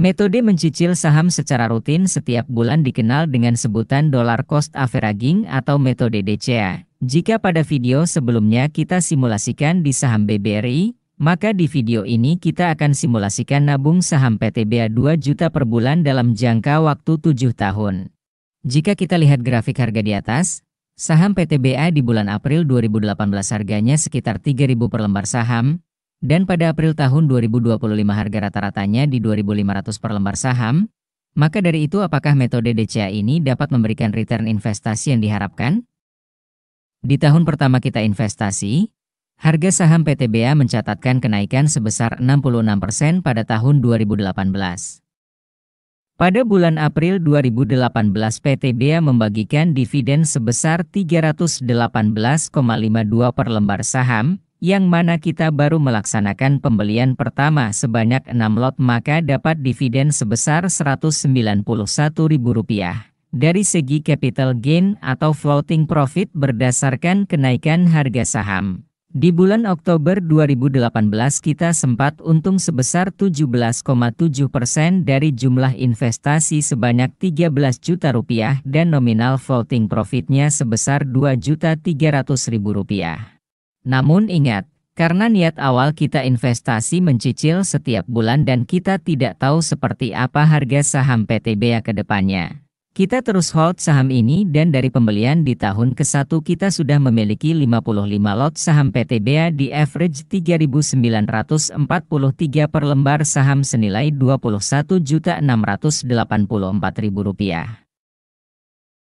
Metode mencicil saham secara rutin setiap bulan dikenal dengan sebutan dollar cost averaging atau metode DCA. Jika pada video sebelumnya kita simulasikan di saham BBRI, maka di video ini kita akan simulasikan nabung saham PTBA 2 juta per bulan dalam jangka waktu 7 tahun. Jika kita lihat grafik harga di atas, saham PTBA di bulan April 2018 harganya sekitar 3.000 per lembar saham, dan pada April tahun 2025 harga rata-ratanya di 2.500 per lembar saham, maka dari itu apakah metode DCA ini dapat memberikan return investasi yang diharapkan? Di tahun pertama kita investasi, harga saham PTBA mencatatkan kenaikan sebesar 66% pada tahun 2018. Pada bulan April 2018 PTBA membagikan dividen sebesar 318,52 per lembar saham, yang mana kita baru melaksanakan pembelian pertama sebanyak 6 lot, maka dapat dividen sebesar Rp191.000. Dari segi capital gain atau floating profit berdasarkan kenaikan harga saham. Di bulan Oktober 2018 kita sempat untung sebesar 17,7% dari jumlah investasi sebanyak Rp13 juta dan nominal floating profitnya sebesar Rp2.300.000. Namun ingat, karena niat awal kita investasi mencicil setiap bulan dan kita tidak tahu seperti apa harga saham PTBA ke depannya. Kita terus hold saham ini dan dari pembelian di tahun ke-1 kita sudah memiliki 55 lot saham PTBA di average Rp3.943 per lembar saham senilai Rp21.684.000.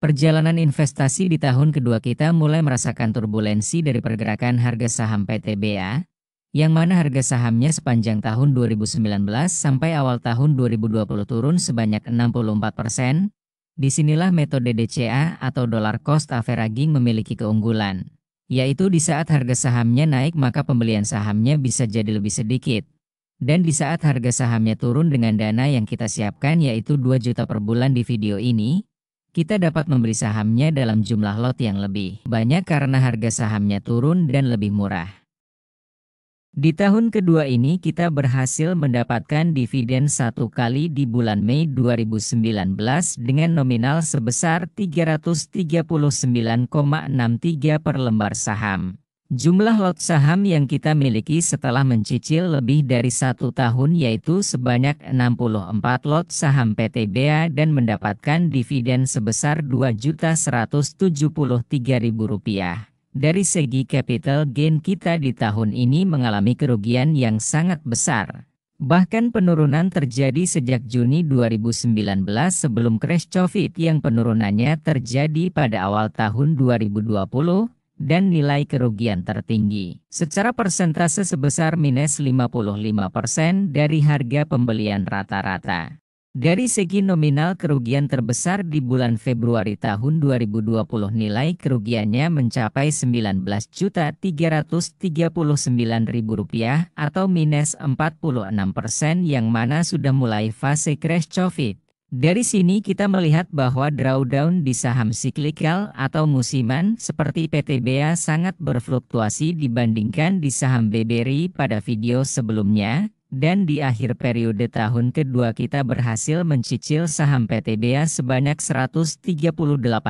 Perjalanan investasi di tahun kedua kita mulai merasakan turbulensi dari pergerakan harga saham PTBA, yang mana harga sahamnya sepanjang tahun 2019 sampai awal tahun 2020 turun sebanyak 64%. Disinilah metode DCA atau dollar cost averaging memiliki keunggulan, yaitu di saat harga sahamnya naik maka pembelian sahamnya bisa jadi lebih sedikit. Dan di saat harga sahamnya turun dengan dana yang kita siapkan yaitu 2 juta per bulan di video ini, kita dapat membeli sahamnya dalam jumlah lot yang lebih banyak karena harga sahamnya turun dan lebih murah. Di tahun kedua ini kita berhasil mendapatkan dividen 1 kali di bulan Mei 2019 dengan nominal sebesar Rp339,63 per lembar saham. Jumlah lot saham yang kita miliki setelah mencicil lebih dari 1 tahun yaitu sebanyak 64 lot saham PTBA dan mendapatkan dividen sebesar Rp2.173.000. Dari segi capital gain kita di tahun ini mengalami kerugian yang sangat besar. Bahkan penurunan terjadi sejak Juni 2019 sebelum crash COVID yang penurunannya terjadi pada awal tahun 2020. Dan nilai kerugian tertinggi secara persentase sebesar minus 55% dari harga pembelian rata-rata. Dari segi nominal kerugian terbesar di bulan Februari tahun 2020 nilai kerugiannya mencapai Rp19.339.000 atau minus 46% yang mana sudah mulai fase crash COVID. Dari sini kita melihat bahwa drawdown di saham siklikal atau musiman seperti PTBA sangat berfluktuasi dibandingkan di saham BBRI pada video sebelumnya, dan di akhir periode tahun kedua kita berhasil mencicil saham PTBA sebanyak 138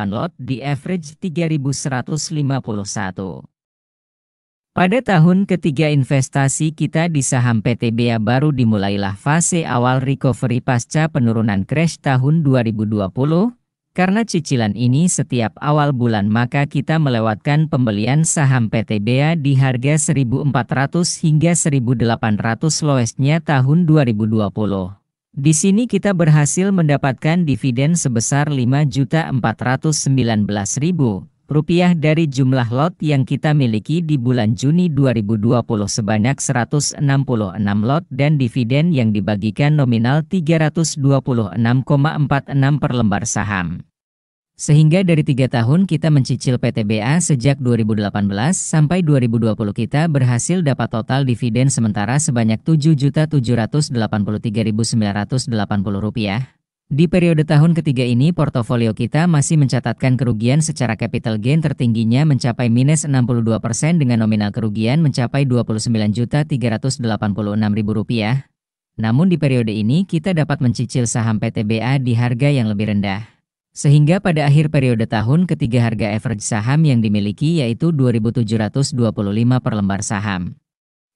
lot di average 3.151. Pada tahun ketiga investasi kita di saham PTBA baru dimulailah fase awal recovery pasca penurunan crash tahun 2020. Karena cicilan ini setiap awal bulan maka kita melewatkan pembelian saham PTBA di harga 1.400 hingga 1.800 lowestnya tahun 2020. Di sini kita berhasil mendapatkan dividen sebesar Rp5.419.000 dari jumlah lot yang kita miliki di bulan Juni 2020 sebanyak 166 lot dan dividen yang dibagikan nominal Rp326,46 per lembar saham. Sehingga dari 3 tahun kita mencicil PTBA sejak 2018 sampai 2020 kita berhasil dapat total dividen sementara sebanyak Rp7.783.980. Di periode tahun ketiga ini portofolio kita masih mencatatkan kerugian secara capital gain tertingginya mencapai minus 62% dengan nominal kerugian mencapai Rp29.386.000. Namun di periode ini kita dapat mencicil saham PTBA di harga yang lebih rendah. Sehingga pada akhir periode tahun ketiga harga average saham yang dimiliki yaitu 2.725 per lembar saham.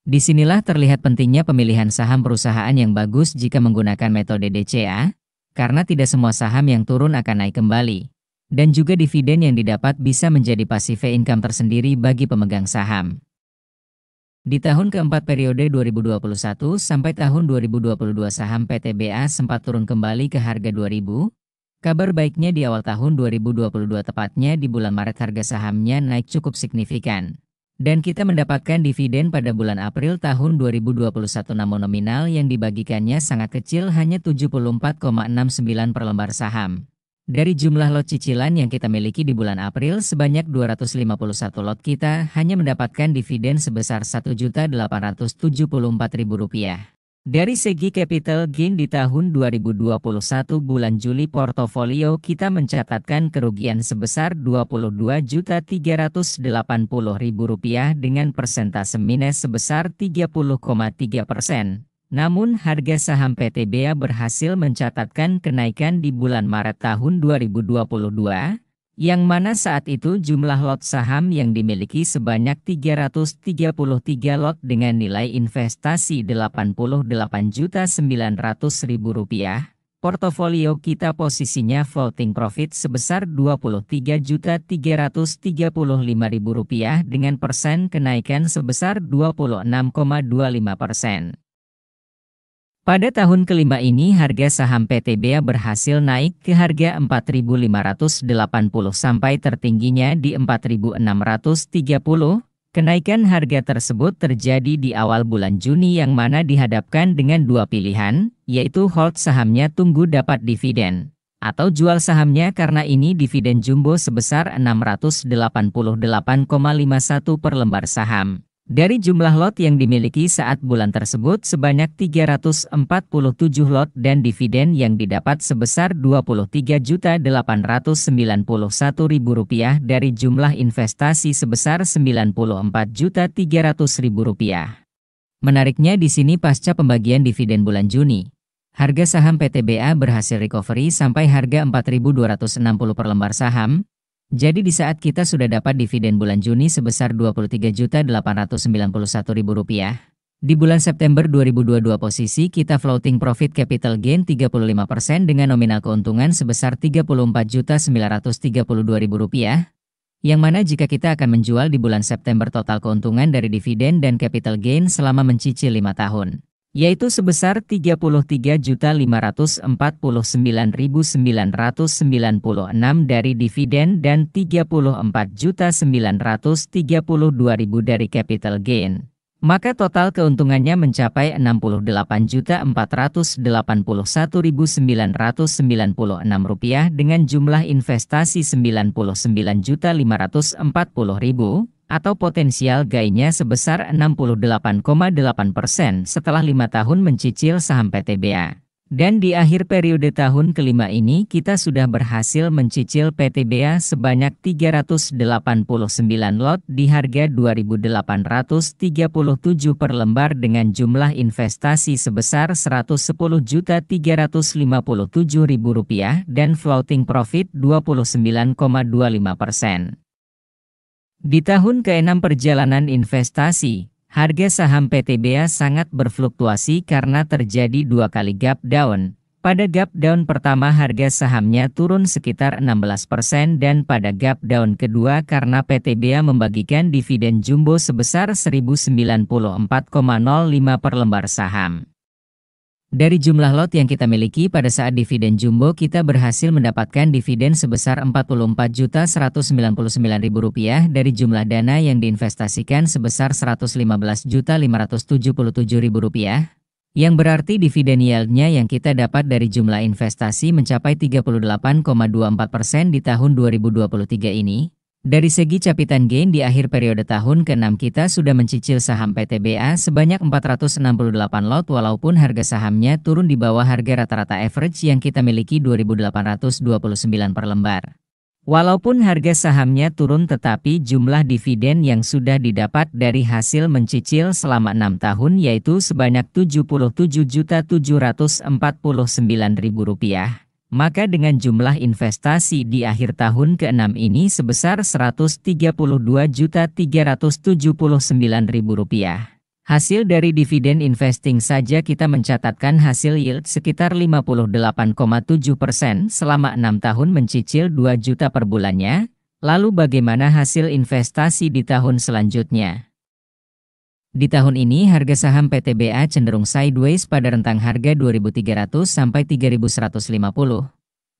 Disinilah terlihat pentingnya pemilihan saham perusahaan yang bagus jika menggunakan metode DCA, karena tidak semua saham yang turun akan naik kembali. Dan juga dividen yang didapat bisa menjadi passive income tersendiri bagi pemegang saham. Di tahun keempat periode 2021 sampai tahun 2022 saham PTBA sempat turun kembali ke harga 2.000. Kabar baiknya di awal tahun 2022 tepatnya di bulan Maret harga sahamnya naik cukup signifikan. Dan kita mendapatkan dividen pada bulan April tahun 2021 namun nominal yang dibagikannya sangat kecil hanya 74,69 per lembar saham. Dari jumlah lot cicilan yang kita miliki di bulan April sebanyak 251 lot kita hanya mendapatkan dividen sebesar Rp1.874.000. Dari segi capital gain di tahun 2021 bulan Juli portofolio kita mencatatkan kerugian sebesar Rp22.380.000 dengan persentase minus sebesar 30,3%. Namun harga saham PTBA berhasil mencatatkan kenaikan di bulan Maret tahun 2022, yang mana saat itu jumlah lot saham yang dimiliki sebanyak 333 lot dengan nilai investasi Rp88.900.000. Portofolio kita posisinya floating profit sebesar Rp23.335.000 dengan persen kenaikan sebesar 26,25%. Pada tahun kelima ini harga saham PTBA berhasil naik ke harga 4.580 sampai tertingginya di 4.630. Kenaikan harga tersebut terjadi di awal bulan Juni yang mana dihadapkan dengan dua pilihan, yaitu hold sahamnya tunggu dapat dividen, atau jual sahamnya karena ini dividen jumbo sebesar Rp688,51 per lembar saham. Dari jumlah lot yang dimiliki saat bulan tersebut sebanyak 347 lot dan dividen yang didapat sebesar Rp23.891.000 dari jumlah investasi sebesar Rp94.300.000. Menariknya di sini pasca pembagian dividen bulan Juni, harga saham PTBA berhasil recovery sampai harga Rp4.260 per lembar saham. Jadi di saat kita sudah dapat dividen bulan Juni sebesar Rp23.891.000, di bulan September 2022 posisi kita floating profit capital gain 35% dengan nominal keuntungan sebesar Rp34.932.000, yang mana jika kita akan menjual di bulan September total keuntungan dari dividen dan capital gain selama mencicil 5 tahun. Yaitu sebesar Rp33.549.996 dari dividen dan Rp34.932.000 dari capital gain. Maka total keuntungannya mencapai Rp68.481.996 dengan jumlah investasi Rp99.540.000. Atau potensial gainnya sebesar 68,8% setelah 5 tahun mencicil saham PTBA. Dan di akhir periode tahun kelima ini kita sudah berhasil mencicil PTBA sebanyak 389 lot di harga Rp2.837 per lembar dengan jumlah investasi sebesar Rp110.357.000 dan floating profit 29,25%. Di tahun ke-6 perjalanan investasi, harga saham PTBA sangat berfluktuasi karena terjadi 2 kali gap down. Pada gap down pertama harga sahamnya turun sekitar 16% dan pada gap down kedua karena PTBA membagikan dividen jumbo sebesar Rp1.094,05 per lembar saham. Dari jumlah lot yang kita miliki pada saat dividen jumbo kita berhasil mendapatkan dividen sebesar Rp44.199.000 dari jumlah dana yang diinvestasikan sebesar Rp115.577.000, yang berarti dividen yieldnya yang kita dapat dari jumlah investasi mencapai 38,24% di tahun 2023 ini. Dari segi capitan gain di akhir periode tahun ke-6 kita sudah mencicil saham PTBA sebanyak 468 lot walaupun harga sahamnya turun di bawah harga rata-rata average yang kita miliki Rp2.829 per lembar. Walaupun harga sahamnya turun tetapi jumlah dividen yang sudah didapat dari hasil mencicil selama 6 tahun yaitu sebanyak Rp77.749.000. Maka dengan jumlah investasi di akhir tahun ke-6 ini sebesar Rp132.379.000. Hasil dari dividen investing saja kita mencatatkan hasil yield sekitar 58,7% selama 6 tahun mencicil 2 juta per bulannya. Lalu bagaimana hasil investasi di tahun selanjutnya? Di tahun ini harga saham PTBA cenderung sideways pada rentang harga 2.300 sampai 3.150.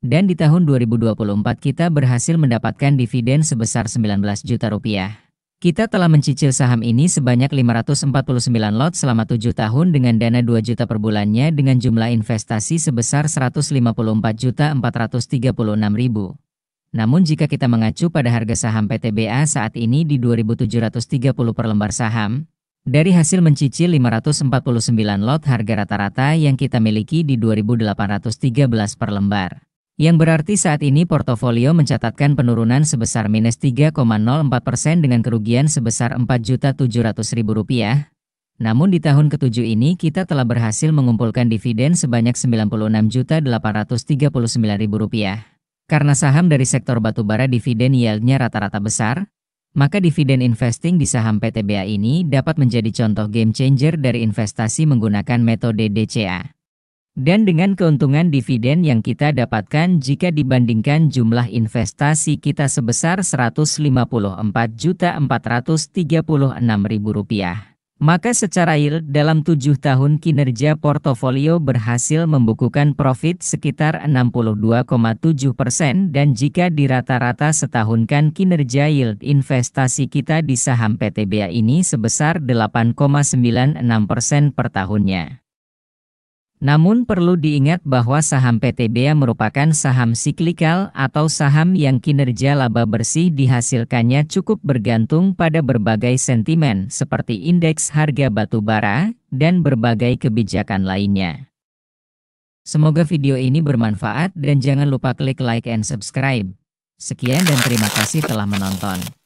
Dan di tahun 2024 kita berhasil mendapatkan dividen sebesar 19 juta rupiah. Kita telah mencicil saham ini sebanyak 549 lot selama 7 tahun dengan dana 2 juta per bulannya dengan jumlah investasi sebesar Rp154.436.000. Namun jika kita mengacu pada harga saham PTBA saat ini di 2.730 per lembar saham, dari hasil mencicil 549 lot harga rata-rata yang kita miliki di 2.813 per lembar. Yang berarti saat ini portofolio mencatatkan penurunan sebesar minus 3,04% dengan kerugian sebesar Rp4.700.000. Namun di tahun ke-7 ini kita telah berhasil mengumpulkan dividen sebanyak Rp96.839.000. Karena saham dari sektor batubara dividen yieldnya rata-rata besar, maka dividen investing di saham PTBA ini dapat menjadi contoh game changer dari investasi menggunakan metode DCA. Dan dengan keuntungan dividen yang kita dapatkan jika dibandingkan jumlah investasi kita sebesar Rp154.436.000. Maka secara yield dalam 7 tahun kinerja portofolio berhasil membukukan profit sekitar 62,7% dan jika dirata-rata setahunkan kinerja yield investasi kita di saham PTBA ini sebesar 8,96% per tahunnya. Namun perlu diingat bahwa saham PTBA merupakan saham siklikal atau saham yang kinerja laba bersih dihasilkannya cukup bergantung pada berbagai sentimen seperti indeks harga batu bara dan berbagai kebijakan lainnya. Semoga video ini bermanfaat dan jangan lupa klik like and subscribe. Sekian dan terima kasih telah menonton.